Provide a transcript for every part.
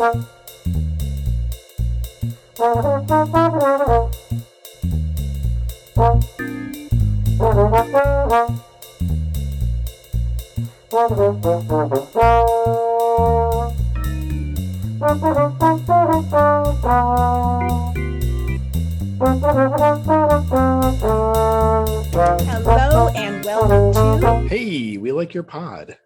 Hello and welcome to Hey, we like your pod.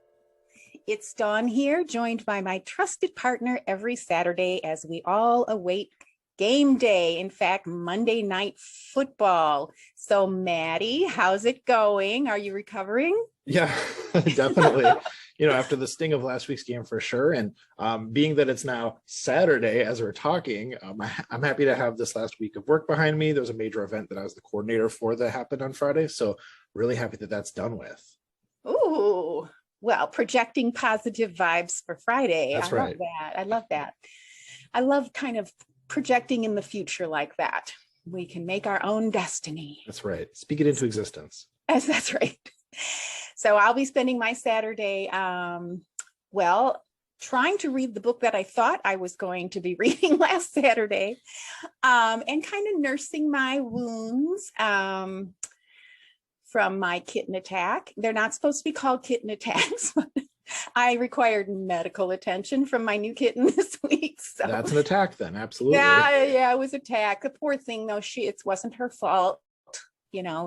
It's Dawn here, joined by my trusted partner every Saturday as we all await game day. In fact, Monday Night Football. So, Maddie, how's it going? Are you recovering? Yeah, definitely. After the sting of last week's game for sure. And being that it's now Saturday as we're talking, I'm happy to have this last week of work behind me. There was a major event that I was the coordinator for that happened on Friday. So really happy that that's done with. Ooh, well, projecting positive vibes for Friday. That's right. I love that. I love kind of projecting in the future like that. We can make our own destiny. That's right. Speak it into existence. That's right. So I'll be spending my Saturday, trying to read the book that I thought I was going to be reading last Saturday, and kind of nursing my wounds from my kitten attack. They're not supposed to be called kitten attacks, but I required medical attention from my new kitten this week. So that's an attack then, absolutely. Yeah, it was an attack. The poor thing, though, it wasn't her fault.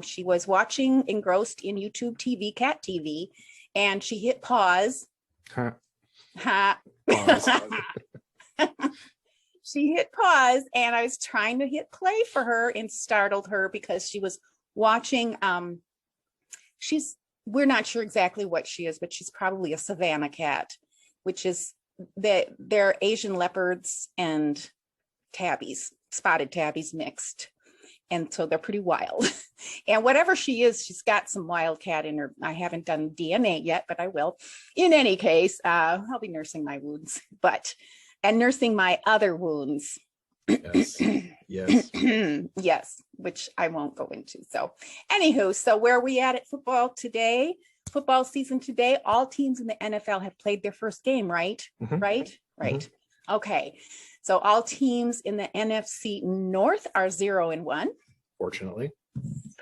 She was watching engrossed in YouTube TV, cat TV, and she hit pause. Pause. She hit pause, and I was trying to hit play for her and startled her because she was watching. We're not sure exactly what she is, but she's probably a savanna cat, which is they're Asian leopards and tabbies, spotted tabbies mixed. And so they're pretty wild. And whatever she is, she's got some wildcat in her. I haven't done DNA yet, but I will. In any case, I'll be nursing my wounds, and nursing my other wounds. Yes. Yes. Yes, which I won't go into. So anywho, so where are we at football today? Football season today, all teams in the NFL have played their first game, right? Mm-hmm. Right? Mm-hmm. Okay. So all teams in the NFC North are 0-1. Fortunately.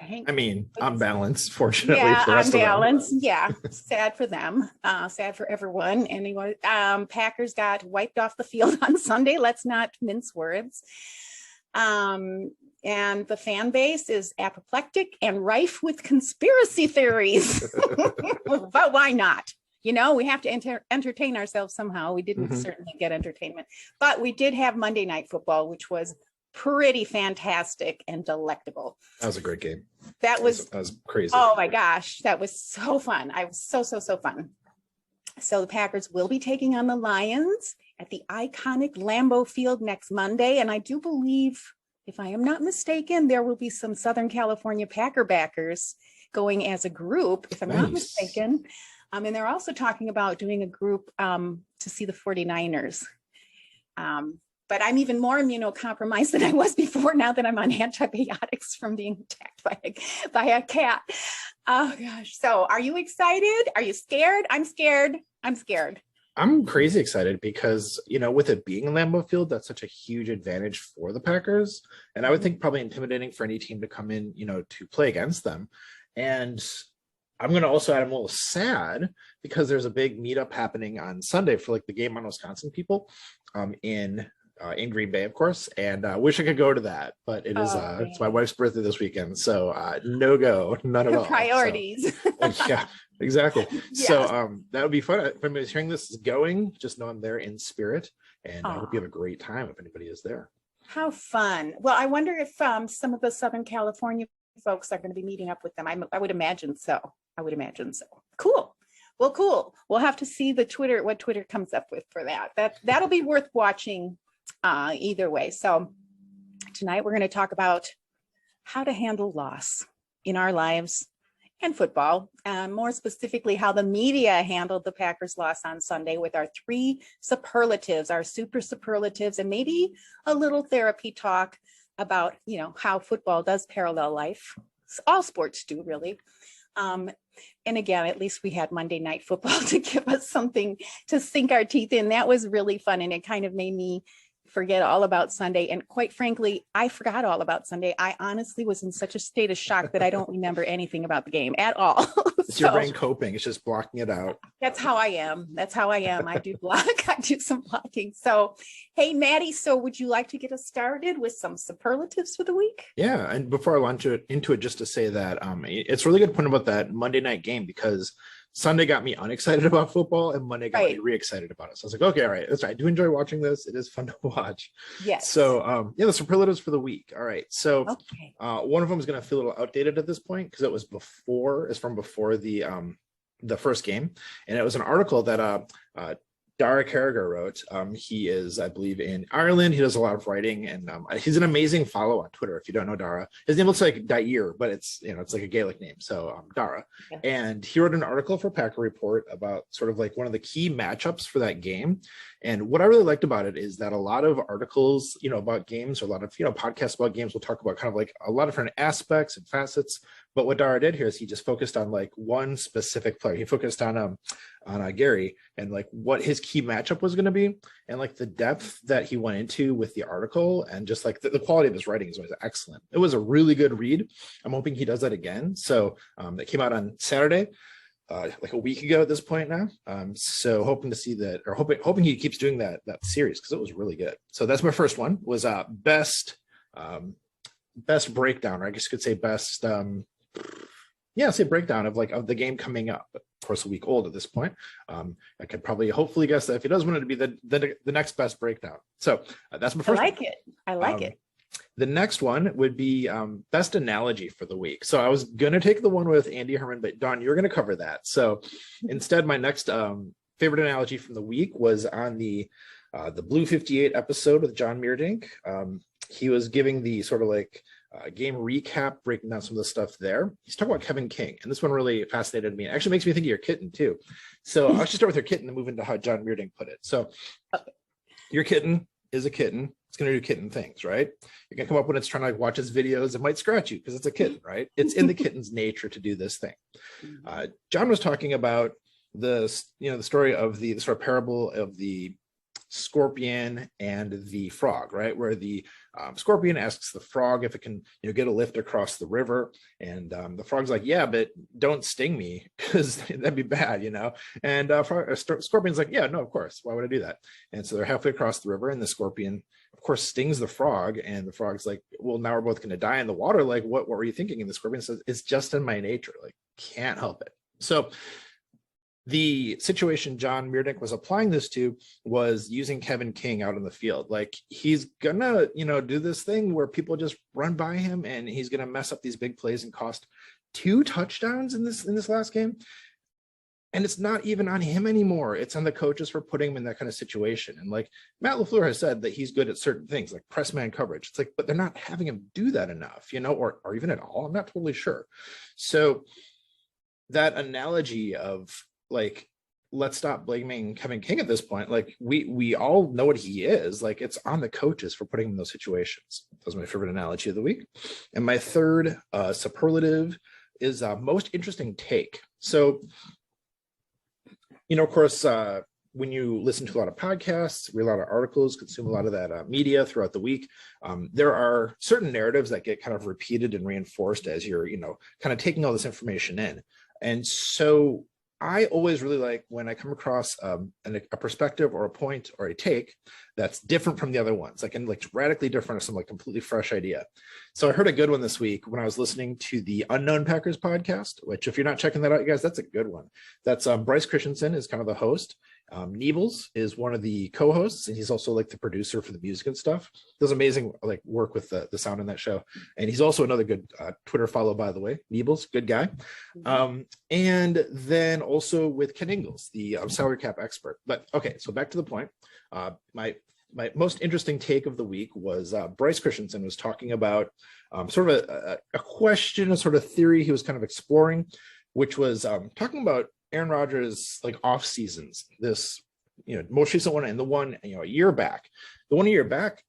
Right. I mean, on balance, fortunately. Yeah, for the rest on balance. of them. Yeah. Sad for them. Sad for everyone. Anyway, Packers got wiped off the field on Sunday. Let's not mince words. And the fan base is apoplectic and rife with conspiracy theories. But why not? We have to entertain ourselves somehow. We didn't certainly get entertainment, but we did have Monday Night Football, which was pretty fantastic and delectable. That was a great game. That was crazy. Oh my gosh, that was so fun. I was so fun. So the Packers will be taking on the Lions at the iconic Lambeau Field next Monday. And I do believe, if I am not mistaken, there will be some Southern California Packer backers going as a group, if I'm not mistaken. And they're also talking about doing a group to see the 49ers. But I'm even more immunocompromised than I was before now that I'm on antibiotics from being attacked by a cat. Oh, gosh. So are you excited? Are you scared? I'm scared. I'm crazy excited because, with it being in Lambeau Field, that's such a huge advantage for the Packers. And I would think probably intimidating for any team to come in, to play against them. And I'm going to also add, I'm a little sad because there's a big meetup happening on Sunday for the game on Wisconsin people in Green Bay, of course. And I wish I could go to that, but it is it's my wife's birthday this weekend. So no go, none at all. Priorities. So, yeah, exactly. Yes. So that would be fun. If anybody's hearing this is going, just know I'm there in spirit. And I hope you have a great time if anybody is there. How fun. Well, I wonder if some of the Southern California folks are going to be meeting up with them. I would imagine so. Cool. Well, cool. We'll have to see what Twitter comes up with for that. That'll be worth watching either way. So tonight we're going to talk about how to handle loss in our lives and football, more specifically how the media handled the Packers' loss on Sunday with our 3 superlatives, our super superlatives, and maybe a little therapy talk about, how football does parallel life. All sports do, really. And again, at least we had Monday Night Football to give us something to sink our teeth in. That was really fun. And it kind of made me forget all about Sunday. And quite frankly, I forgot all about Sunday. I honestly was in such a state of shock that I don't remember anything about the game at all. It's your brain coping. It's just blocking it out. That's how I am. I do block. I do some blocking. So, hey, Maddie, so would you like to get us started with some superlatives for the week? Yeah. And before I launch into it, just to say that it's a really good point about that Monday night game, because Sunday got me unexcited about football and Monday got me re-excited about it. So I was like, okay, all right, that's right. I do enjoy watching this. It is fun to watch. Yes. So the superlatives for the week. All right. So one of them is going to feel a little outdated at this point because it's from before the first game. And it was an article that Dara Carragher wrote. He is, I believe, in Ireland. He does a lot of writing, and he's an amazing follow on Twitter. If you don't know Dara, his name looks like Dair, but it's like a Gaelic name. So Dara, and he wrote an article for Packer Report about sort of like one of the key matchups for that game. And what I really liked about it is that a lot of articles, about games, or a lot of podcasts about games will talk about kind of like a lot of different aspects and facets. But what Dara did here is he just focused on like one specific player. He focused on Gary and like what his key matchup was going to be, and like the depth that he went into with the article, and just like the quality of his writing is always excellent. It was a really good read. I'm hoping he does that again. So it came out on Saturday, like a week ago at this point now. So hoping to see that, or hoping he keeps doing that series, because it was really good. So that's my first one, was best breakdown, or I guess you could say best say breakdown of the game coming up. But of course, a week old at this point. I could probably hopefully guess that if he does want it to be the next best breakdown. So that's my first. I like it. The next one would be best analogy for the week. So I was gonna take the one with Andy Herman, but Dawn, you're gonna cover that. So instead, my next favorite analogy from the week was on the Blue 58 episode with John Meerdink. He was giving the sort of like game recap, breaking down some of the stuff there. He's talking about Kevin King, and this one really fascinated me. It actually makes me think of your kitten too. So I'll just start with your kitten and move into how John Meerdink put it. So your kitten is a kitten. It's going to do kitten things, right? You're going to come up when it's trying to like watch its videos. It might scratch you because it's a kitten, right? It's in the kitten's nature to do this thing. John was talking about the story of the sort of parable of the scorpion and the frog, right? Where the scorpion asks the frog if it can, get a lift across the river, and the frog's like, "Yeah, but don't sting me because that'd be bad, And scorpion's like, "Yeah, no, of course. Why would I do that?" And so they're halfway across the river, and the scorpion, of course, stings the frog, and the frog's like, "Well, now we're both going to die in the water. Like, what were you thinking?" And the scorpion says, "It's just in my nature. Like, can't help it." So the situation John Meerdink was applying this to was using Kevin King out on the field. Like, he's gonna, do this thing where people just run by him, and he's gonna mess up these big plays and cost 2 touchdowns in this last game. And it's not even on him anymore. It's on the coaches for putting him in that kind of situation. And like Matt LaFleur has said that he's good at certain things, like press man coverage. It's like, but they're not having him do that enough, or even at all. I'm not totally sure. So that analogy of like, let's stop blaming Kevin King at this point. Like, we all know what he is. Like, it's on the coaches for putting him in those situations. That was my favorite analogy of the week. And my third superlative is most interesting take. So, of course, when you listen to a lot of podcasts, read a lot of articles, consume a lot of that media throughout the week, there are certain narratives that get kind of repeated and reinforced as you're, kind of taking all this information in. And so I always really like when I come across a perspective or a point or a take that's different from the other ones, like radically different or some like completely fresh idea. So I heard a good one this week when I was listening to the Unknown Packers podcast, which if you're not checking that out, you guys, that's a good one. That's Bryce Christensen is kind of the host. Niebles is one of the co-hosts, and he's also like the producer for the music and stuff. Does amazing like work with the sound in that show. And he's also another good Twitter follow, by the way. Niebles, good guy. And then also with Ken Ingalls, the salary cap expert. But okay, so back to the point. My most interesting take of the week was Bryce Christensen was talking about sort of a question, a sort of theory he was kind of exploring, which was talking about Aaron Rodgers' like off seasons, this most recent one and the one a year back. The 1 year back,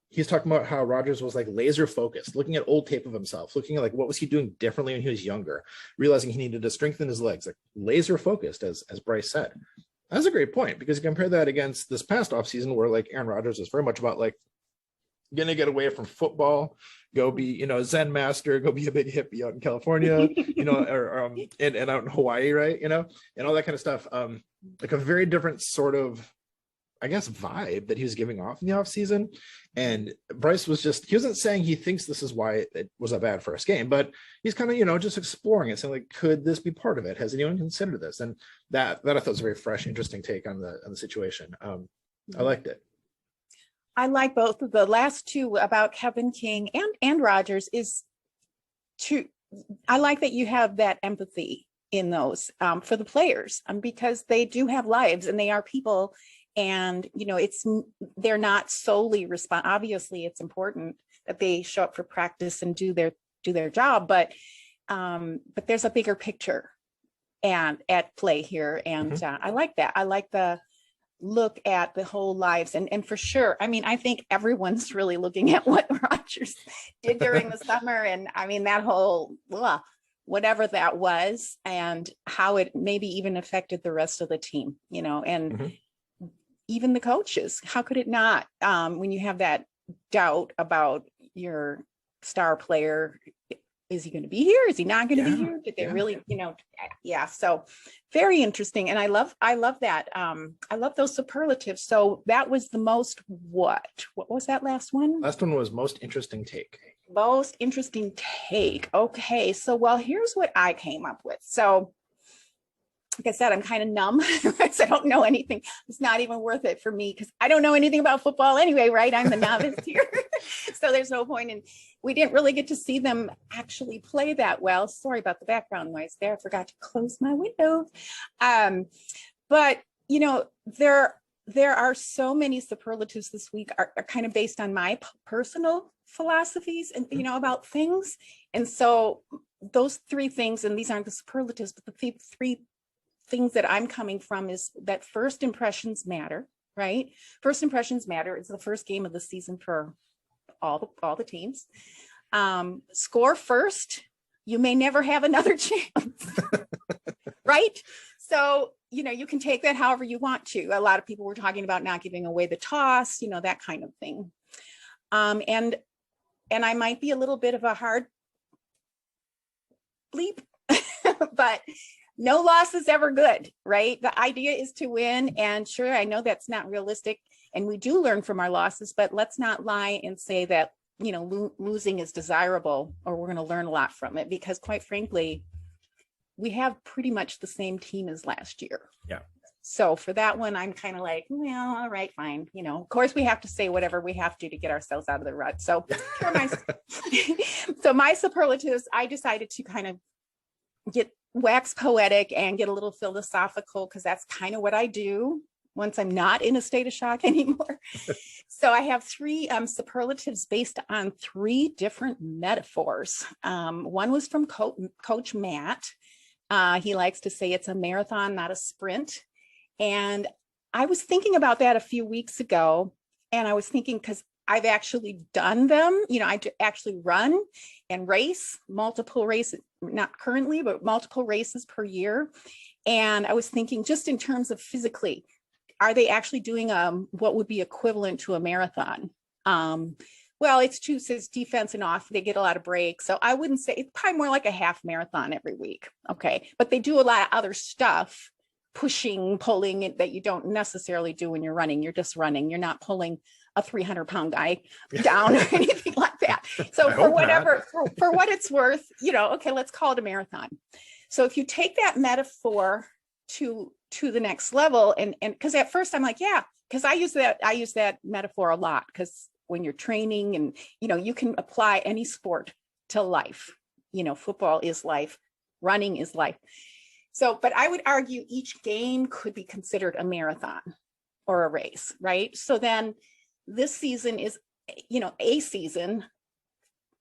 he's talking about how Rodgers was like laser focused, looking at old tape of himself, looking at like what was he doing differently when he was younger, realizing he needed to strengthen his legs, like laser focused, as Bryce said. That's a great point, because you compare that against this past offseason where like Aaron Rodgers is very much about like gonna get away from football, go be, you know, Zen master, go be a big hippie out in California, you know, or and out in Hawaii, right? You know, and all that kind of stuff. Like a very different sort of, I guess, vibe that he was giving off in the offseason. And Bryce was just, he wasn't saying he thinks this is why it was a bad first game, but he's kind of, you know, just exploring it, saying like, could this be part of it? Has anyone considered this? And that I thought was a very fresh, interesting take on the situation. I liked it. I like both of the last two about Kevin King and Rodgers is to, I like that you have that empathy in those for the players, because they do have lives and they are people, and you know, they're not solely obviously it's important that they show up for practice and do their job, but there's a bigger picture and at play here, and I like that. I like the look at the whole lives, and for sure, I mean, I think everyone's really looking at what Rodgers did during the summer, and I mean that whole whatever that was, and how it maybe even affected the rest of the team, you know, and even the coaches. How could it not, when you have that doubt about your star player? Is he going to be here? Is he not going to be here? Did they really, you know? Yeah. So very interesting. And I love that. I love those superlatives. So that was the most, what was that last one? Last one was most interesting take. Most interesting take. Okay. So, well, here's what I came up with. So like I said, I'm kind of numb. I don't know anything. It's not even worth it for me because I don't know anything about football anyway, right? I'm the novice here. So there's no point in, we didn't really get to see them actually play that well. Sorry about the background noise there. I forgot to close my window. But, you know, there are so many superlatives this week are kind of based on my personal philosophies and, you know, about things. And so those three things, and these aren't the superlatives, but the three things that I'm coming from is that first impressions matter, right? First impressions matter. It's the first game of the season for all the teams. Score first, you may never have another chance, right? So, you know, you can take that however you want to. A lot of people were talking about not giving away the toss, you know, that kind of thing. And I might be a little bit of a hard bleep, but no loss is ever good, right? The idea is to win. And sure, I know that's not realistic. And we do learn from our losses, but let's not lie and say that, you know, losing is desirable or we're going to learn a lot from it, because quite frankly, we have pretty much the same team as last year. Yeah. So for that one, I'm kind of like, well, all right, fine. You know, of course we have to say whatever we have to get ourselves out of the rut. So so my superlatives, I decided to kind of wax poetic and get a little philosophical, because that's kind of what I do once I'm not in a state of shock anymore. So I have three superlatives based on three different metaphors. One was from Coach Matt. He likes to say it's a marathon, not a sprint. And I was thinking about that a few weeks ago, and I was thinking, because I've actually done them, you know, I actually run and race multiple races, not currently, but multiple races per year. And I was thinking, just in terms of physically, are they actually doing what would be equivalent to a marathon? Well, it's true, says defense and off, they get a lot of breaks. So I wouldn't say, it's probably more like a half marathon every week. Okay. But they do a lot of other stuff, pushing, pulling, that you don't necessarily do when you're running. You're just running. You're not pulling a 300-pound guy down or anything like that. So for whatever, for what it's worth, you know, okay, let's call it a marathon. So if you take that metaphor to the next level, and because at first I'm like, yeah, because I use that metaphor a lot, because when you're training and, you know, you can apply any sport to life. You know, football is life, running is life. So, but I would argue each game could be considered a marathon or a race, right? So then this season is, you know, a season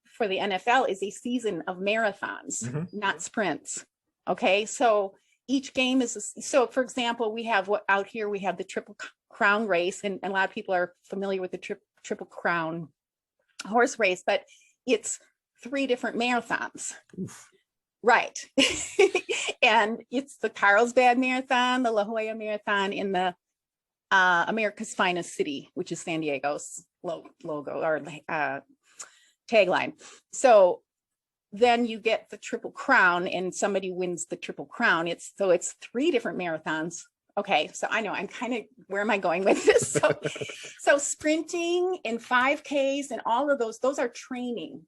for the NFL is a season of marathons, not sprints. Okay. So each game is, so for example, we have out here, we have the Triple Crown race, and a lot of people are familiar with the Triple Crown horse race, but it's 3 different marathons. Oof. Right. And it's the Carlsbad Marathon, the La Jolla Marathon, in the America's Finest City, which is San Diego's logo or tagline. So then you get the Triple Crown, and somebody wins the Triple Crown. It's 3 different marathons. Okay, so I know I'm kind of, where am I going with this? So sprinting and 5Ks and all of those are training.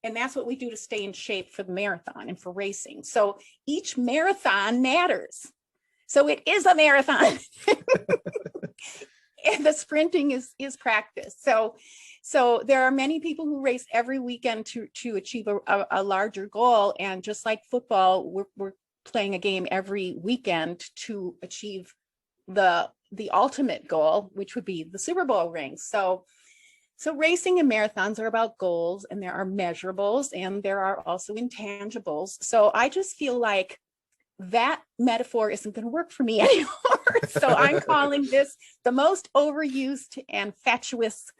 And that's what we do to stay in shape for the marathon and for racing. So each marathon matters. So it is a marathon. And the sprinting is practice. So there are many people who race every weekend to achieve a larger goal. And just like football, we're playing a game every weekend to achieve the ultimate goal, which would be the Super Bowl ring. So racing and marathons are about goals, and there are measurables, and there are also intangibles. So I just feel like that metaphor isn't going to work for me anymore. So I'm calling this the most overused and fatuous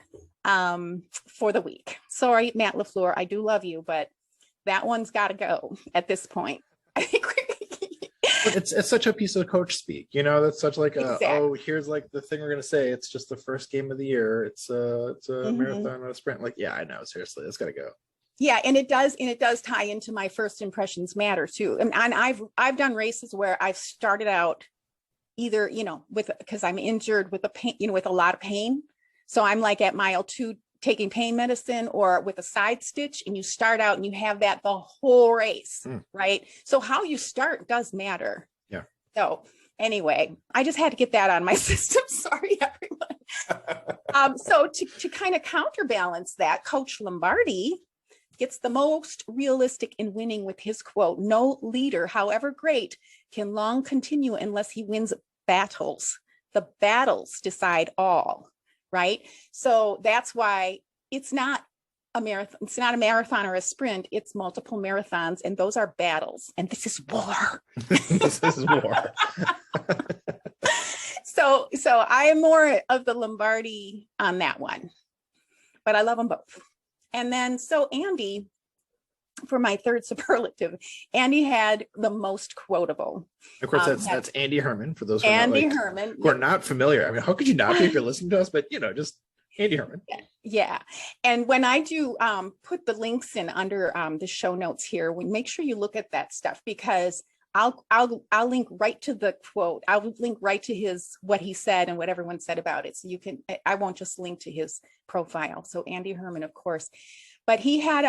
for the week. Sorry, Matt LaFleur, I do love you, but that one's got to go at this point. I think it's such a piece of coach speak, you know. That's such like exactly. Oh, here's like the thing we're gonna say. It's just the first game of the year. It's a marathon or a sprint. Like, yeah, I know. Seriously, it's got to go. Yeah, and it does tie into my first impressions matter too. And I've done races where I've started out either, because I'm injured with with a lot of pain. So I'm like at mile 2 taking pain medicine, or with a side stitch, and you start out and you have that the whole race, right? So how you start does matter. Yeah. So anyway, I just had to get that on my system. Sorry, everyone. So to kind of counterbalance that, Coach Lombardi gets the most realistic in winning with his quote, "No leader, however great, can long continue unless he wins battles. The battles decide all." Right? So that's why it's not a marathon. It's not a marathon or a sprint. It's multiple marathons, and those are battles. And this is war. This is war. So I am more of the Lombardi on that one, but I love them both. And then, so Andy, for my third superlative, Andy had the most quotable. Of course, that's Andy Herman, for those who Herman, who are not familiar. I mean, how could you not be if you're listening to us? But just Andy Herman. Yeah. And when I do put the links in under the show notes here, we make sure you look at that stuff, because I'll link right to the quote. I'll link right to what he said and what everyone said about it. So I won't just link to his profile. So Andy Herman, of course, but he had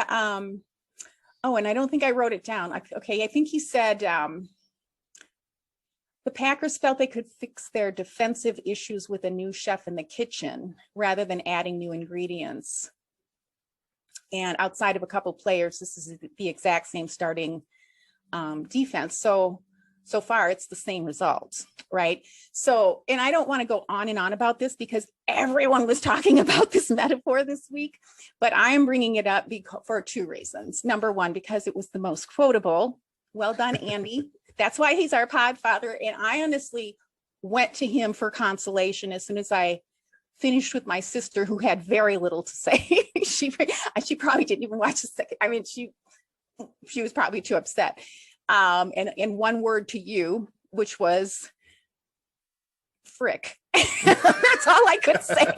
and I don't think I wrote it down. Okay, I think he said the Packers felt they could fix their defensive issues with a new chef in the kitchen rather than adding new ingredients. And outside of a couple players, this is the exact same starting defense. So far, it's the same results, right? So, and I don't want to go on and on about this because everyone was talking about this metaphor this week, but I am bringing it up for 2 reasons. Number one, because it was the most quotable. Well done, Andy. That's why he's our pod father. And I honestly went to him for consolation as soon as I finished with my sister, who had very little to say. She probably didn't even watch the second. I mean, she was probably too upset. And one word to you, which was frick. That's all I could say.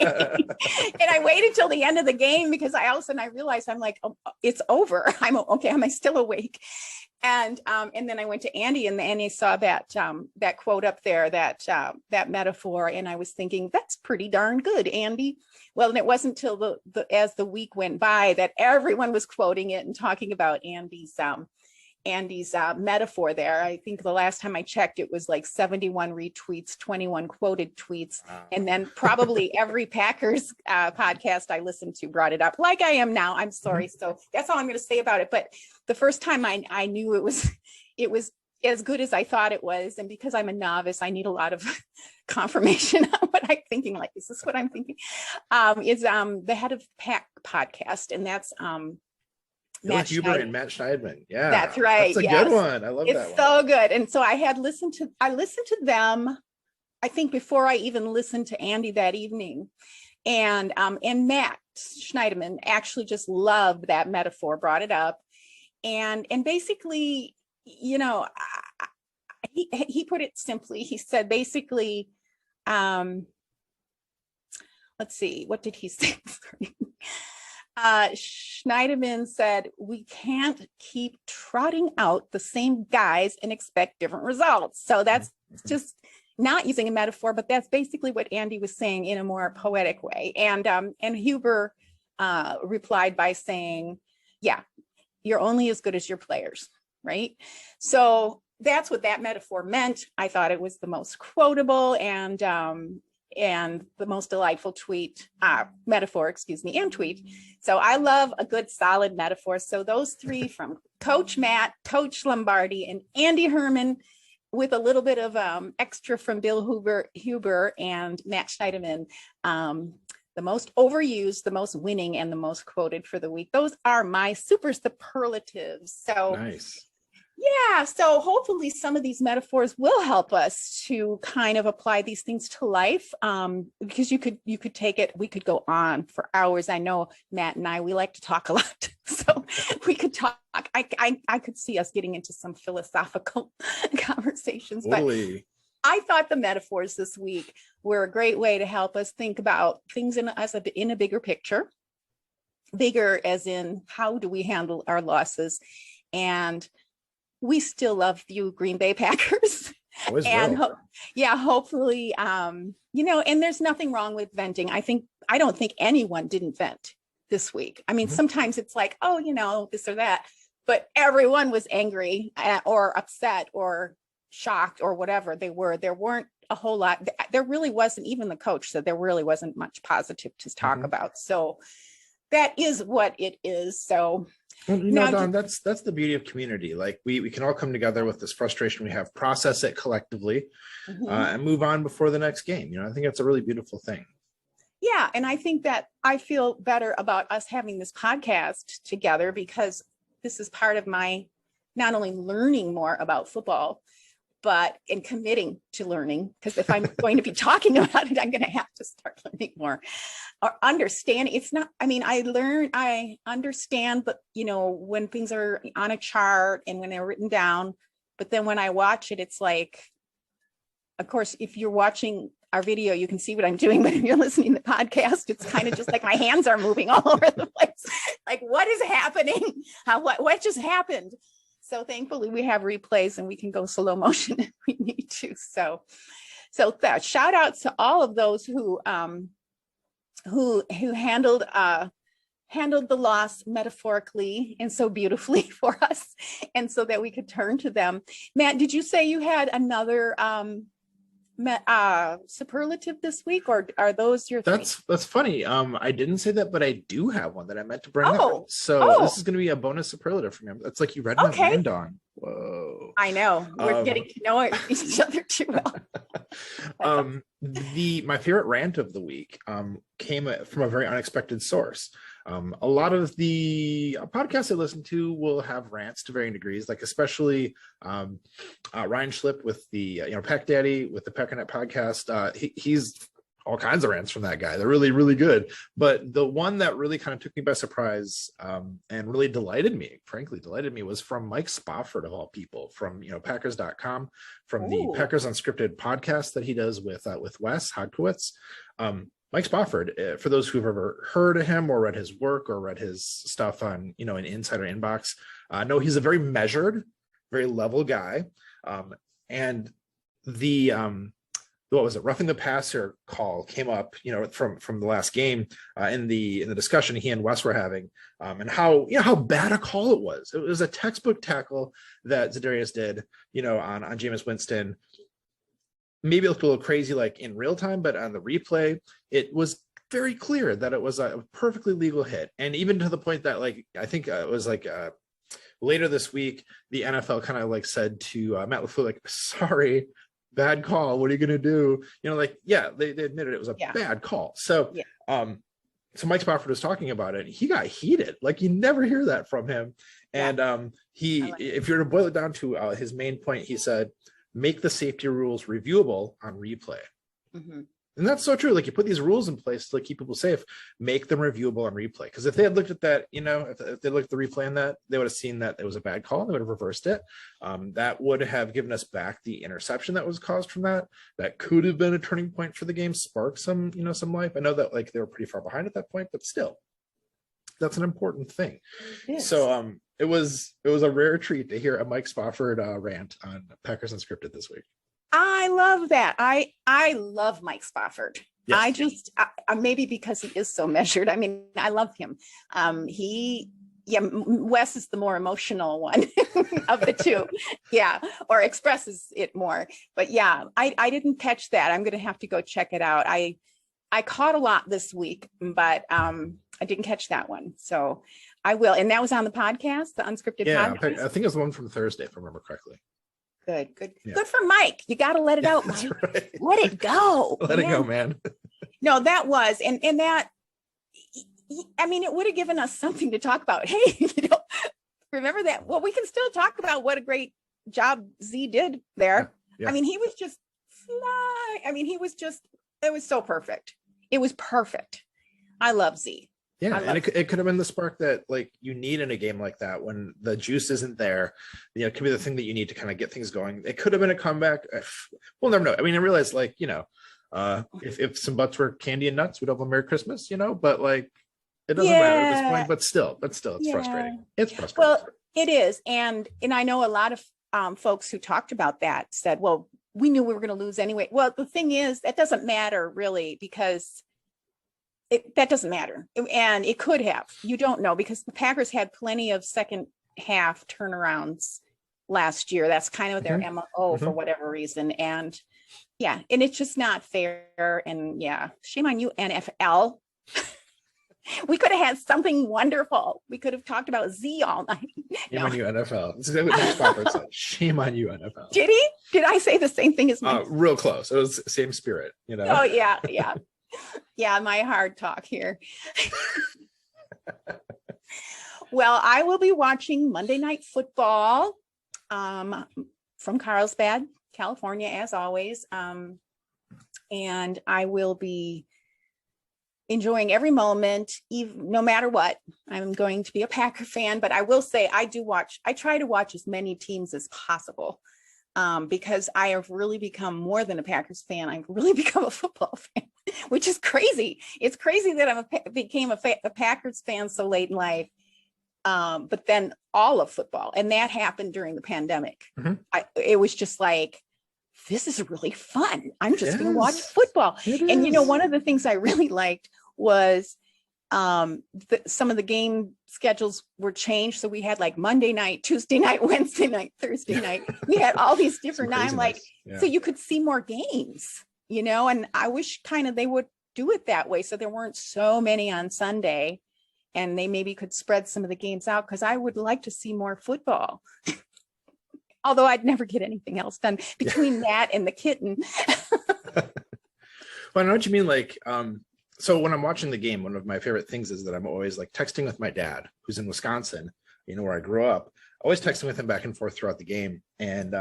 And I waited till the end of the game, because all of a sudden I realized, I'm like, oh, it's over. I'm okay. Am I still awake? And then I went to Andy, and Andy saw that quote up there, that metaphor, and I was thinking, that's pretty darn good, Andy. Well, and it wasn't till as the week went by that everyone was quoting it and talking about Andy's metaphor there. I think the last time I checked, it was like 71 retweets, 21 quoted tweets. And then probably every Packers podcast I listened to brought it up, like I am now. I'm sorry. So that's all I'm going to say about it. But the first time I knew it was as good as I thought it was. And because I'm a novice, I need a lot of confirmation on what I'm thinking. Like, is this what I'm thinking? Is the Head of Pack podcast. And that's Matt Huber and Matt Schneidman. Yeah, that's right. That's a good one. I love that one. It's so good. And so I listened to them, I think, before I even listened to Andy that evening. And Matt Schneiderman actually just loved that metaphor, brought it up. And basically, you know, he put it simply. He said, basically, let's see, what did he say? Schneiderman said, we can't keep trotting out the same guys and expect different results. So that's just not using a metaphor, but that's basically what Andy was saying in a more poetic way. And Huber replied by saying, yeah, you're only as good as your players, right? So that's what that metaphor meant. I thought it was the most quotable and the most delightful metaphor, and tweet. So I love a good solid metaphor. So those three from Coach Matt, Coach Lombardi, and Andy Herman, with a little bit of extra from Bill Huber and Matt Schneiderman, the most overused, the most winning, and the most quoted for the week. Those are my super superlatives. So nice. Yeah, so hopefully some of these metaphors will help us to kind of apply these things to life, because you could take it, we could go on for hours. I know Matt and we like to talk a lot, so we could talk. I could see us getting into some philosophical conversations, Totally. But I thought the metaphors this week were a great way to help us think about things in a bigger picture, bigger as in how do we handle our losses. And we still love you, Green Bay Packers. Always and will. Hopefully, and there's nothing wrong with venting. I don't think anyone didn't vent this week. I mean, sometimes it's like, oh, this or that, but everyone was angry or upset or shocked or whatever they were. There weren't a whole lot. There really wasn't, even the coach said there really wasn't much positive to talk about. So that is what it is. So well, Dawn, that's the beauty of community. Like we can all come together with this frustration we have, process it collectively, and move on before the next game. I think that's a really beautiful thing. Yeah, and I think that I feel better about us having this podcast together because this is part of my not only learning more about football, but in committing to learning, because if I'm going to be talking about it, I'm going to have to start learning more or understand. It's not, I understand, but when things are on a chart and when they're written down, but then when I watch it, it's like, of course, if you're watching our video, you can see what I'm doing, but if you're listening to the podcast, it's kind of just like my hands are moving all over the place. Like, what is happening? What just happened? So thankfully we have replays and we can go slow motion if we need to. So shout out to all of those who handled the loss metaphorically and so beautifully for us, and so that we could turn to them. Matt, did you say you had another superlative this week, or are those your three? That's funny. I didn't say that, but I do have one that I meant to bring up. So this is going to be a bonus superlative for me. It's like you read my mind on. Whoa. I know. We're getting to know each other too well. My favorite rant of the week came from a very unexpected source. A lot of the podcasts I listen to will have rants to varying degrees, like especially Ryan Schlip with the Pack Daddy with the Packernet podcast. He's all kinds of rants from that guy. They're really, really good. But the one that really kind of took me by surprise and really delighted me was from Mike Spofford, of all people, from Packers.com, from the Packers Unscripted podcast that he does with Wes Hodkiewicz. Mike Spofford, for those who've ever heard of him or read his work or read his stuff on, an Insider Inbox, know he's a very measured, very level guy. And the, what was it? Roughing the passer call came up, from the last game in the discussion he and Wes were having, and how bad a call it was. It was a textbook tackle that Za'Darius did, on Jameis Winston. Maybe it looked a little crazy, like in real time, but on the replay, it was very clear that it was a perfectly legal hit. And even to the point that, I think it was later this week, the NFL kind of said to Matt LaFleur, sorry, bad call. What are you going to do? They admitted it was a bad call. So, so Mike Spofford was talking about it. He got heated. You never hear that from him. And if you were to boil it down to his main point, he said, make the safety rules reviewable on replay. And that's so true. Like, you put these rules in place to keep people safe, make them reviewable on replay. Because if they had looked at that, if they looked at the replay on that, they would have seen that it was a bad call. They would have reversed it. That would have given us back the interception that was caused from that. That could have been a turning point for the game, spark some life. I know that they were pretty far behind at that point, but still, that's an important thing. Yes. So it was a rare treat to hear a Mike Spofford rant on Packers Unscripted this week. I love that. I love Mike Spofford. Yes. Maybe because he is so measured. I mean, I love him. Wes is the more emotional one of the two. Yeah. Or expresses it more. But yeah, I didn't catch that. I'm going to have to go check it out. I caught a lot this week, but I didn't catch that one. So I will. And that was on the podcast, the Unscripted podcast. I think it was the one from Thursday, if I remember correctly. Good. Yeah. Good for Mike. You got to let it out, Mike. Right. Let it go. Let it go, man. No, that was, and that, I mean, it would have given us something to talk about. Hey, remember that? Well, we can still talk about what a great job Z did there. Yeah. I mean, he was just fly. I mean, it was so perfect. It was perfect. I love Z. Yeah, and it could have been the spark that you need in a game like that when the juice isn't there. It could be the thing that you need to kind of get things going. It could have been a comeback. We'll never know. I mean, I realize if some butts were candy and nuts, we'd have a Merry Christmas, but it doesn't matter at this point. But still, it's frustrating. It's frustrating. Well, it is, and I know a lot of folks who talked about that said, well, we knew we were going to lose anyway. Well, the thing is, that doesn't matter really, because that doesn't matter. And it could have. You don't know, because the Packers had plenty of second half turnarounds last year. That's kind of their MO for whatever reason. And yeah, and it's just not fair. And yeah, shame on you, NFL. We could have had something wonderful. We could have talked about Z all night. Shame on you, NFL. This is exactly what Mike Spofford said. Shame on you, NFL. Did he? Did I say the same thing as Mike? Real close. It was the same spirit, Oh, yeah. Yeah, my hard talk here. Well, I will be watching Monday Night Football from Carlsbad, California, as always. And I will be enjoying every moment, even, no matter what. I'm going to be a Packer fan, but I will say I try to watch as many teams as possible. Because I have really become more than a Packers fan. I've really become a football fan, which is crazy. It's crazy that I became a Packers fan so late in life. But then all of football, and that happened during the pandemic. It was just like, this is really fun. I'm just going to watch football. And one of the things I really liked was some of the game schedules were changed. So we had Monday night, Tuesday night, Wednesday night, Thursday night. We had all these different nights, so you could see more games, and I wish kind of they would do it that way. So there weren't so many on Sunday, and they maybe could spread some of the games out, because I would like to see more football. Although I'd never get anything else done between that and the kitten. Well, I know what you mean. So when I'm watching the game, one of my favorite things is that I'm always texting with my dad, who's in Wisconsin, where I grew up. Always texting with him back and forth throughout the game. And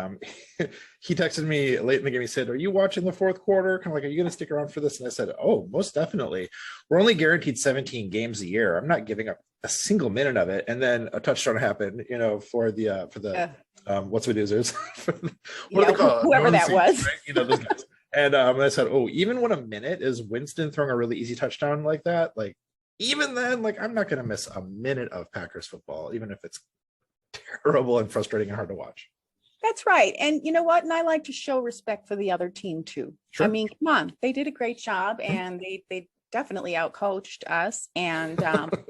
he texted me late in the game. He said, "Are you watching the fourth quarter? Kind of are you going to stick around for this?" And I said, "Oh, most definitely. We're only guaranteed 17 games a year. I'm not giving up a single minute of it." And then a touchdown happened, for the what's with users? What do they call it? Whoever that was. Right? Those guys. And I said, "Oh, even when a minute is Winston throwing a really easy touchdown like that, even then, I'm not going to miss a minute of Packers football, even if it's terrible and frustrating and hard to watch." That's right. And you know what? And I like to show respect for the other team too. Sure. I mean, come on, they did a great job, and they definitely outcoached us. And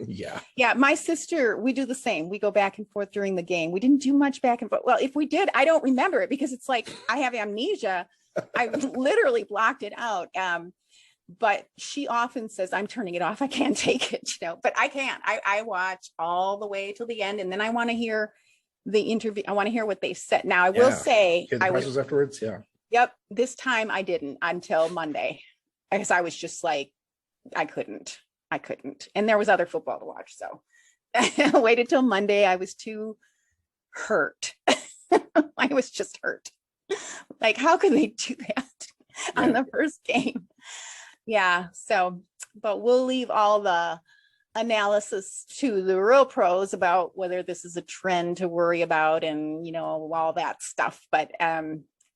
yeah, my sister, we do the same. We go back and forth during the game. We didn't do much back and forth. Well, if we did, I don't remember it, because it's like I have amnesia. I literally blocked it out. But she often says, "I'm turning it off. I can't take it," but I can't. I watch all the way till the end, and then I want to hear the interview. I want to hear what they said. Now, I will say, I was afterwards. Yeah. Yep. This time I didn't until Monday, because I was just I couldn't. And there was other football to watch. So I waited till Monday. I was too hurt. I was just hurt. How could they do that on the first game? Yeah. So, but we'll leave all the analysis to the real pros about whether this is a trend to worry about and, all that stuff. But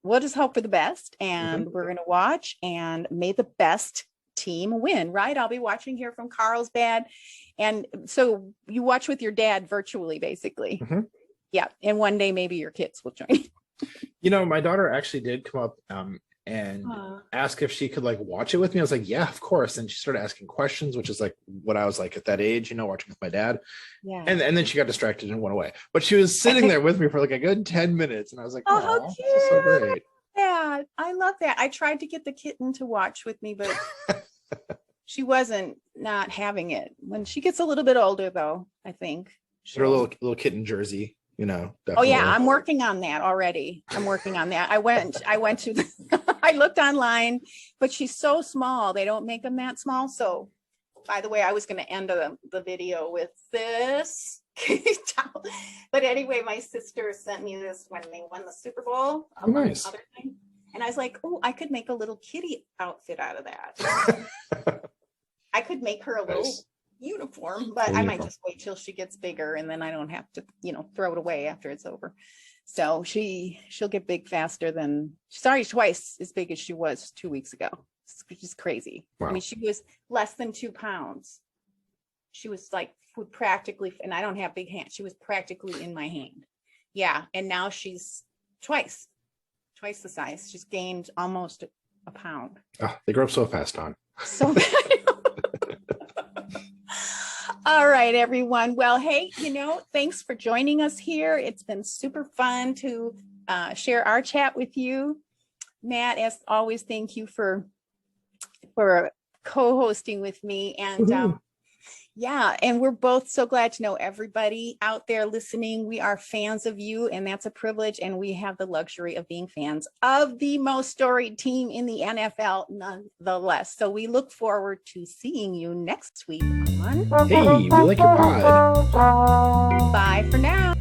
we'll just hope for the best, and we're going to watch, and may the best team win, right? I'll be watching here from Carlsbad. And so you watch with your dad virtually, basically. Yeah. And one day maybe your kids will join. My daughter actually did come up and ask if she could watch it with me. I was like, yeah, of course. And she started asking questions, which is what I was like at that age, watching with my dad. Yeah. And then she got distracted and went away. But she was sitting there with me for a good 10 minutes. And I was like, oh, how this cute. is so great. Yeah, I love that. I tried to get the kitten to watch with me, but she wasn't not having it. When she gets a little bit older, though, I think. Her little kitten jersey. Definitely. Oh yeah, I'm working on that already. I went to, I looked online, but she's so small. They don't make them that small. So, by the way, I was going to end the video with this. But anyway, my sister sent me this when they won the Super Bowl. Oh, nice. Other thing. And I was like, oh, I could make a little kitty outfit out of that. I could make her a little uniform, but I might just wait till she gets bigger, and then I don't have to, throw it away after it's over. So she'll get big faster than she's already twice as big as she was 2 weeks ago, which is crazy. Wow. I mean, she was less than 2 pounds. She was practically, and I don't have big hands. She was practically in my hand. Yeah. And now she's twice the size. She's gained almost a pound. Oh, they grow up so fast, Dawn. So all right, everyone. Well, hey, thanks for joining us here. It's been super fun to share our chat with you. Matt, as always, thank you for co-hosting with me. And yeah, and we're both so glad to know everybody out there listening. We are fans of you, and that's a privilege. And we have the luxury of being fans of the most storied team in the NFL, nonetheless. So we look forward to seeing you next week on Hey, we like your pod. Bye for now.